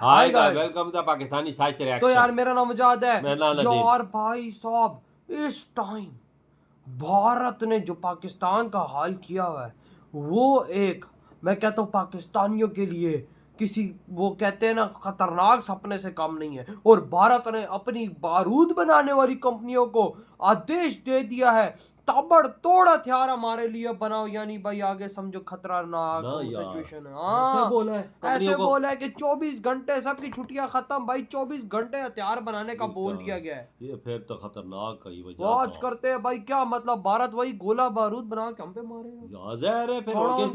Hi guys, welcome to Pakistani science reaction. तो यार मेरा नाम मुजाद है। मेरा नाम नदीम। यार भाई साहब, इस टाइम भारत ने जो पाकिस्तान का हाल किया हुआ है वो एक, मैं कहता हूँ पाकिस्तानियों के लिए किसी, वो कहते हैं ना, खतरनाक सपने से कम नहीं है। और भारत ने अपनी बारूद बनाने वाली कंपनियों को आदेश दे दिया है ताबड़तोड़ हथियार हमारे लिए बनाओ, यानी भाई आगे समझो खतरनाक सिचुएशन है। हाँ, ऐसे बोला है कि 24 घंटे सबकी छुट्टियां खत्म भाई, 24 घंटे हथियार बनाने का बोल दिया गया है। ये फिर तो खतरनाक का ही वजह वॉच करते हैं भाई, क्या मतलब भारत वही गोला बारूद बना के हम पे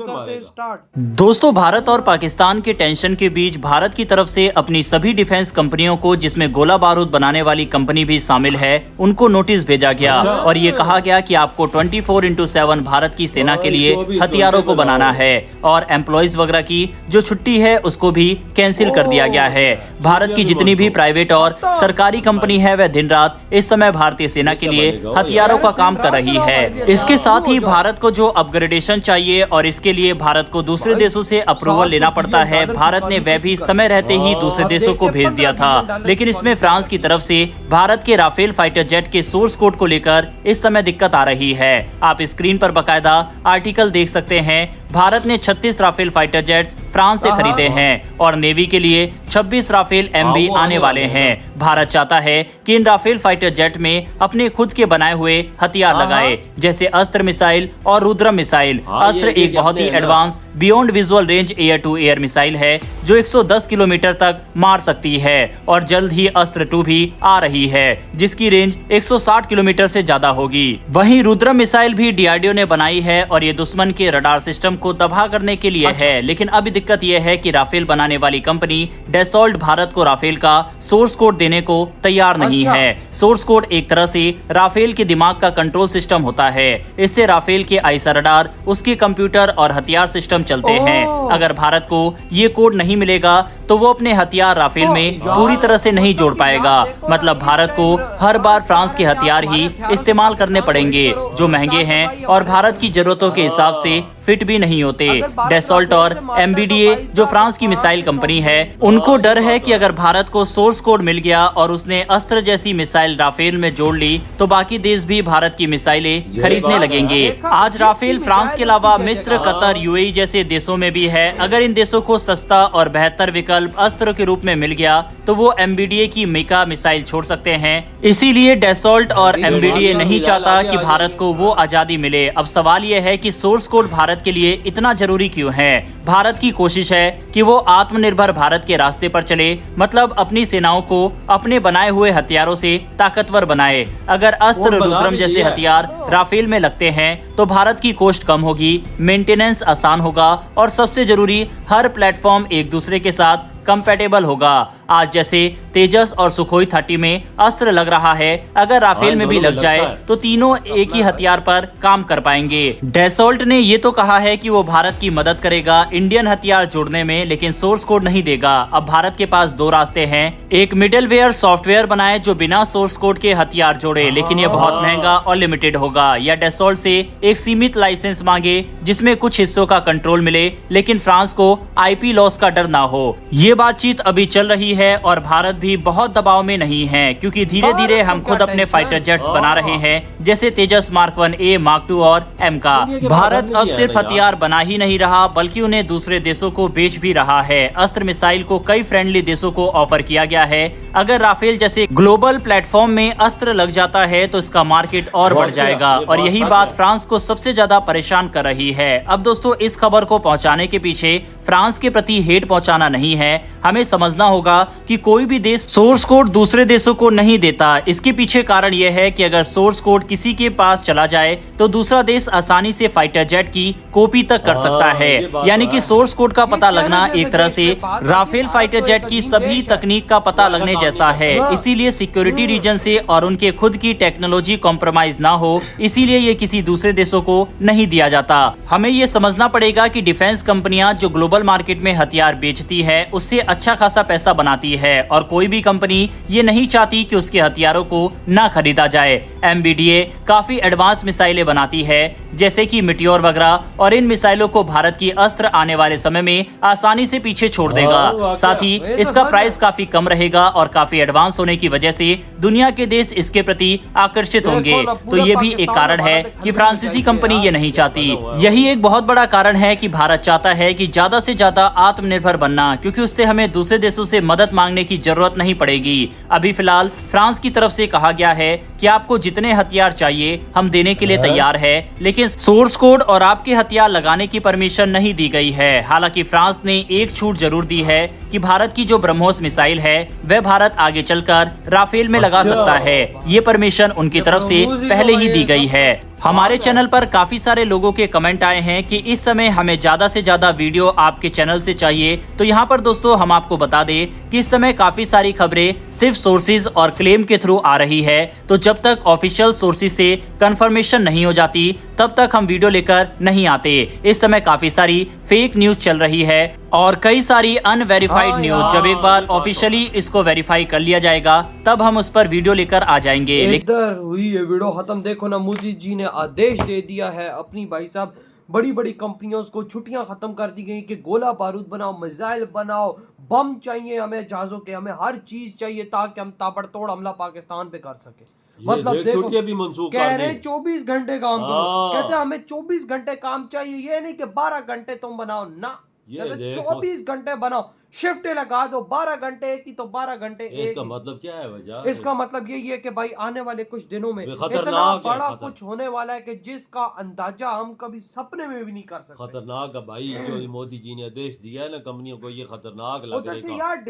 मारे स्टार्ट। दोस्तों, भारत और पाकिस्तान के टेंशन के बीच भारत की तरफ से अपनी सभी डिफेंस कंपनियों को, जिसमें गोला बारूद बनाने वाली कंपनी भी शामिल है, उनको नोटिस भेजा गया और ये कहा गया कि आपको 24/7 भारत की सेना के लिए हथियारों को बनाना है और एम्प्लॉइज वगैरह की जो छुट्टी है उसको भी कैंसिल कर दिया गया है। भारत की जितनी भी प्राइवेट और सरकारी कंपनी है वह दिन रात इस समय भारतीय सेना के लिए हथियारों का काम कर रही है। इसके साथ ही भारत को जो अपग्रेडेशन चाहिए और इसके लिए भारत को दूसरे देशों से अप्रूवल लेना पड़ता है, भारत ने वह भी समय रहते ही दूसरे देशों को भेज दिया था। लेकिन इसमें फ्रांस की तरफ से भारत के राफेल फाइटर जेट के सोर्स कोड को लेकर इस समय दिक्कत आ रही है। आप स्क्रीन पर बकायदा आर्टिकल देख सकते हैं। भारत ने 36 राफेल फाइटर जेट्स फ्रांस से खरीदे हैं और नेवी के लिए 26 राफेल एमबी आने वाले हैं। भारत चाहता है कि इन राफेल फाइटर जेट में अपने खुद के बनाए हुए हथियार लगाए, जैसे अस्त्र मिसाइल और रुद्रम मिसाइल। अस्त्र एक बहुत ही advance beyond visual range air to air missile है जो 110 किलोमीटर तक मार सकती है और जल्द ही अस्त्र 2 भी आ रही है जिसकी रेंज 160 किलोमीटर से ज्यादा होगी। वहीं रुद्रम मिसाइल भी डीआरडीओ ने बनाई है और ये दुश्मन के रडार सिस्टम को तबाह करने के लिए है। लेकिन अभी दिक्कत यह है कि राफेल बनाने वाली कंपनी डैसॉल्ट भारत को राफेल का सोर्स कोड देने को तैयार नहीं है। सोर्स कोड एक तरह से राफेल के दिमाग का कंट्रोल सिस्टम होता है। इससे राफेल के आईसा रडार, उसके कंप्यूटर और हथियार सिस्टम चलते हैं। अगर भारत को ये कोड नहीं मिलेगा तो वो अपने हथियार राफेल में पूरी तरह से नहीं जोड़ पाएगा। मतलब भारत को हर बार फ्रांस के हथियार ही इस्तेमाल करने पड़ेंगे जो महंगे हैं और भारत की जरूरतों के हिसाब से फिट भी नहीं होते। डैसॉल्ट और एमबीडीए जो फ्रांस की मिसाइल कंपनी है, उनको डर है कि अगर भारत को सोर्स कोड मिल गया और उसने अस्त्र जैसी मिसाइल राफेल में जोड़ ली तो बाकी देश भी भारत की मिसाइलें खरीदने लगेंगे। आज राफेल फ्रांस के अलावा मिस्र, कतर, यूएई जैसे देशों में भी है। अगर इन देशों को सस्ता और बेहतर विकल्प अस्त्र के रूप में मिल गया तो वो एमबीडीए की मेका मिसाइल छोड़ सकते हैं। इसीलिए डैसॉल्ट और एमबीडीए नहीं चाहता कि भारत को वो आजादी मिले। अब सवाल ये है कि सोर्स कोड भारत के लिए इतना जरूरी क्यों है? भारत की कोशिश है कि वो आत्मनिर्भर भारत के रास्ते पर चले, मतलब अपनी सेनाओं को अपने बनाए हुए हथियारों से ताकतवर बनाए। अगर अस्त्र, रुद्रम जैसे हथियार राफेल में लगते हैं तो भारत की कॉस्ट कम होगी, मेंटेनेंस आसान होगा और सबसे जरूरी, हर प्लेटफॉर्म एक दूसरे के साथ कंपैटिबल होगा। आज जैसे तेजस और सुखोई 30 में अस्त्र लग रहा है, अगर राफेल में भी लग जाए तो तीनों एक ही हथियार पर काम कर पाएंगे। डैसॉल्ट ने ये तो कहा है कि वो भारत की मदद करेगा इंडियन हथियार जोड़ने में, लेकिन सोर्स कोड नहीं देगा। अब भारत के पास 2 रास्ते हैं। एक मिडलवेयर सॉफ्टवेयर बनाए जो बिना सोर्स कोड के हथियार जोड़े, लेकिन ये बहुत महंगा और लिमिटेड होगा, या डैसॉल्ट से एक सीमित लाइसेंस मांगे जिसमें कुछ हिस्सों का कंट्रोल मिले लेकिन फ्रांस को आईपी लॉस का डर ना हो। ये बातचीत अभी चल रही है और भारत भी बहुत दबाव में नहीं है, क्योंकि धीरे धीरे हम खुद अपने फाइटर जेट्स बना रहे हैं, जैसे तेजस मार्क 1A, मार्क 2 और M का। भारत अब सिर्फ हथियार बना ही नहीं रहा बल्कि उन्हें दूसरे देशों को बेच भी रहा है। अस्त्र मिसाइल को कई फ्रेंडली देशों को ऑफर किया गया है। अगर राफेल जैसे ग्लोबल प्लेटफॉर्म में अस्त्र लग जाता है तो इसका मार्केट और बढ़ जाएगा और यही बात फ्रांस को सबसे ज्यादा परेशान कर रही है। अब दोस्तों, इस खबर को पहुंचाने के पीछे फ्रांस के प्रति हेट पहुंचाना नहीं है। हमें समझना होगा कि कोई भी देश सोर्स कोड दूसरे देशों को नहीं देता। इसके पीछे कारण यह है कि अगर सोर्स कोड किसी के पास चला जाए तो दूसरा देश आसानी से फाइटर जेट की कॉपी तक कर सकता है। यानी कि सोर्स कोड का पता लगना एक तरह से राफेल फाइटर जेट की सभी तकनीक का पता लगने जैसा है। इसीलिए सिक्योरिटी रीजन से और उनके खुद की टेक्नोलॉजी कॉम्प्रोमाइज ना हो, इसीलिए ये किसी दूसरे देशों को नहीं दिया जाता। हमें ये समझना पड़ेगा कि डिफेंस कंपनियां जो ग्लोबल मार्केट में हथियार बेचती है उससे से अच्छा खासा पैसा बनाती है और कोई भी कंपनी ये नहीं चाहती कि उसके हथियारों को ना खरीदा जाए। MBDA काफी एडवांस मिसाइलें बनाती है जैसे कि मिटियोर वगैरह, और इन मिसाइलों को भारत की अस्त्र आने वाले समय में आसानी से पीछे छोड़ देगा। साथ ही इसका प्राइस काफी कम रहेगा और काफी एडवांस होने की वजह से दुनिया के देश इसके प्रति आकर्षित होंगे। तो ये भी एक कारण है कि फ्रांसीसी कंपनी ये नहीं चाहती। यही एक बहुत बड़ा कारण है कि भारत चाहता है कि ज्यादा से ज्यादा आत्मनिर्भर बनना, क्योंकि उससे हमें दूसरे देशों से मदद मांगने की जरूरत नहीं पड़ेगी। अभी फिलहाल फ्रांस की तरफ से कहा गया है कि आपको जितने हथियार चाहिए हम देने के लिए तैयार है, लेकिन सोर्स कोड और आपके हथियार लगाने की परमिशन नहीं दी गई है। हालांकि फ्रांस ने एक छूट जरूर दी है कि भारत की जो ब्रह्मोस मिसाइल है वह भारत आगे चलकर राफेल में लगा सकता है। ये परमिशन उनकी तरफ से पहले ही दी गई है। हमारे चैनल पर काफी सारे लोगों के कमेंट आए हैं कि इस समय हमें ज्यादा से ज्यादा वीडियो आपके चैनल से चाहिए। तो यहाँ पर दोस्तों हम आपको बता दें कि इस समय काफी सारी खबरें सिर्फ सोर्सेज और क्लेम के थ्रू आ रही है। तो जब तक ऑफिशियल सोर्सेज से कंफर्मेशन नहीं हो जाती तब तक हम वीडियो लेकर नहीं आते। इस समय काफी सारी फेक न्यूज चल रही है और कई सारी अनवेरिफाइड न्यूज। जब एक बार ऑफिशियली इसको वेरीफाई कर लिया जाएगा तब हम उस पर वीडियो लेकर आ जाएंगे। इधर हुई ये वीडियो खत्म। देखो ना, मोदी जी ने आदेश दे दिया है अपनी भाई साहब बड़ी बड़ी कंपनियों को छुट्टियां खत्म कर दी गई कि गोला बारूद बनाओ, मिसाइल बनाओ, बम चाहिए हमें जहाजों के, हमें हर चीज चाहिए ताकि हम ताबड़तोड़ हमला पाकिस्तान पे कर सके। मतलब देखो भी मंसूख कह रहे 24 घंटे काम करो, कहते हैं हमें 24 घंटे काम चाहिए, ये नहीं कि 12 घंटे तुम बनाओ ना, 24 घंटे बनाओ, शिफ्ट लगा दो, 12 घंटे एक ही तो 12 घंटे एक। इसका मतलब क्या है वजह? इसका मतलब यही है कि भाई आने वाले कुछ दिनों में इतना बड़ा कुछ होने वाला है कि जिसका अंदाजा हम कभी सपने में भी नहीं कर सकते। खतरनाक है भाई, जो मोदी जी ने आदेश दिया है ना कंपनियों को, ये खतरनाक लग उधर से यार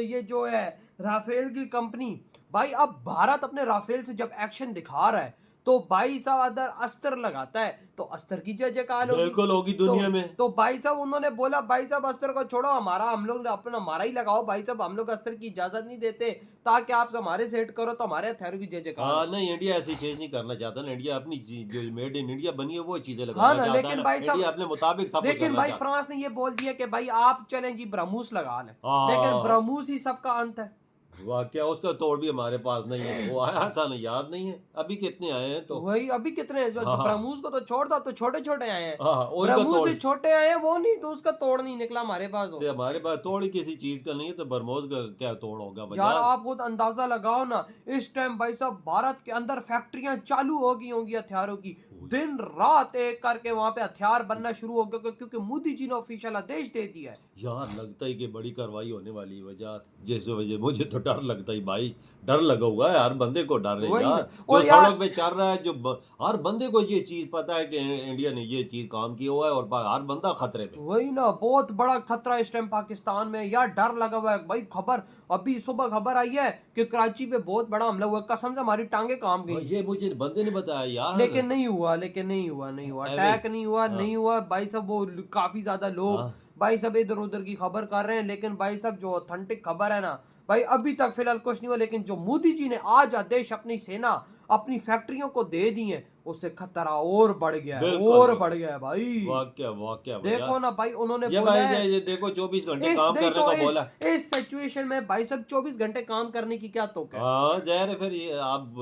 ये जो है राफेल की कंपनी, भाई अब भारत अपने राफेल से जब एक्शन दिखा रहा है तो भाई साहब अदर अस्त्र लगाता है तो अस्त्र की जय जयकार बिल्कुल होगी दुनिया में। तो भाई साहब उन्होंने बोला भाई साहब अस्त्र को छोड़ो, हम लोग अपना हमारा ही लगाओ भाई साहब, हम लोग अस्त्र की इजाजत नहीं देते ताकि आप हमारे सेट करो तो हमारे हथियारों की जय जयकार। नहीं, इंडिया ऐसी चीज नहीं करना चाहता ना। इंडिया अपनी जो मेड इन इंडिया बनी है वो चीजें लगाना हाँ चाहता है। लेकिन भाई साहब अपने मुताबिक सब, लेकिन भाई फ्रांस ने ये बोल दिया कि भाई आप चलें जी ब्रह्मोस लगा लें, लेकिन ब्रह्मोस ही सबका अंत है। वाकया उसका तोड़ भी हमारे पास नहीं है। वो आया था ना, याद नहीं है अभी कितने आए हैं? तो वही अभी कितने जो ब्रह्मोस को तो छोड़ दो, तो छोटे छोटे आए हैं, ब्रह्मोस से छोटे आए हैं वो नहीं, तो उसका तोड़ नहीं निकला हमारे पास। तो हमारे पास तोड़ ही किसी चीज का नहीं है तो ब्रह्मोस का क्या तोड़ होगा? यार आप खुद अंदाजा लगाओ ना, इस टाइम भाई साहब भारत के अंदर फैक्ट्रियां चालू हो गई होंगी हथियारों की, दिन रात एक करके वहां पे हथियार बनना शुरू हो गया क्योंकि मोदी जी ने ऑफिशियल आदेश दे दिया है। यार लगता है कि बड़ी कार्रवाई होने वाली वजह, जैसे वजह मुझे तो डर लगता है भाई, डर लगा हुआ है हर बंदे को, डर है यार जो सड़क पे चल रहा है, जो हर बंदे को ये चीज पता है कि इंडिया ने ये चीज काम किया हुआ है और हर बंदा खतरे में। वही ना, बहुत बड़ा खतरा इस टाइम पाकिस्तान में यार, डर लगा हुआ है भाई। खबर अभी सुबह खबर आई है कि कराची पे बहुत बड़ा हमला हुआ, कसम से हमारी टांगे काम गई। ये मुझे बंदे ने बताया यार, लेकिन नहीं हुआ अटैक नहीं हुआ भाई साहब। वो काफी ज्यादा लोग भाई सब इधर उधर की खबर कर रहे हैं, लेकिन भाई साहब जो ऑथेंटिक खबर है ना भाई अभी तक फिलहाल कुछ नहीं हुआ। लेकिन जो मोदी जी ने आज आदेश अपनी सेना अपनी फैक्ट्रियों को दे दी है उससे खतरा और बढ़ गया है, और बढ़ गया है भाई। वाकया देखो ना भाई, उन्होंने ये बोला है ये देखो 24 घंटे काम करने को बोला। इस सिचुएशन में भाई साहब 24 घंटे काम करने की क्या तो क्या? हाँ जाहिर है, फिर ये आप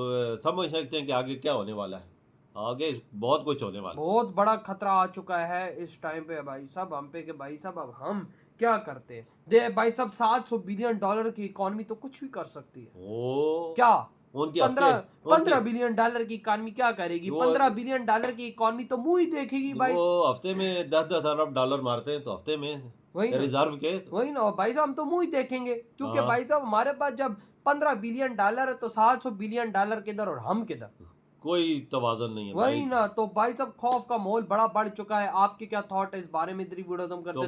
समझ सकते हैं कि आगे क्या होने वाला है। आगे बहुत कुछ होने वाला, बहुत बड़ा खतरा आ चुका है इस टाइम पे भाई साहब हम पे, कि भाई साहब अब हम क्या करते हैं। दे भाई साहब $700 बिलियन की इकोनॉमी तो कुछ भी कर सकती है। ओ क्या उनकी 15 बिलियन डॉलर की इकोनॉमी क्या करेगी? 15 बिलियन डॉलर की इकोनॉमी तो मुंह ही देखेगी भाई। वो हफ्ते में 10-10 अरब डॉलर मारते हैं तो हफ्ते में वही रिजर्व के, वही ना भाई साहब, हम तो मुंह ही देखेंगे क्योंकि भाई साहब हमारे पास जब 15 बिलियन डॉलर है तो 700 बिलियन डॉलर किधर और हम किधर, कोई तवाज़ुन नहीं है वही ना। तो भाई साहब खौफ का माहौल बड़ा बढ़ चुका है। आपके क्या थॉट है इस बारे में? वीडियो तुम करते तो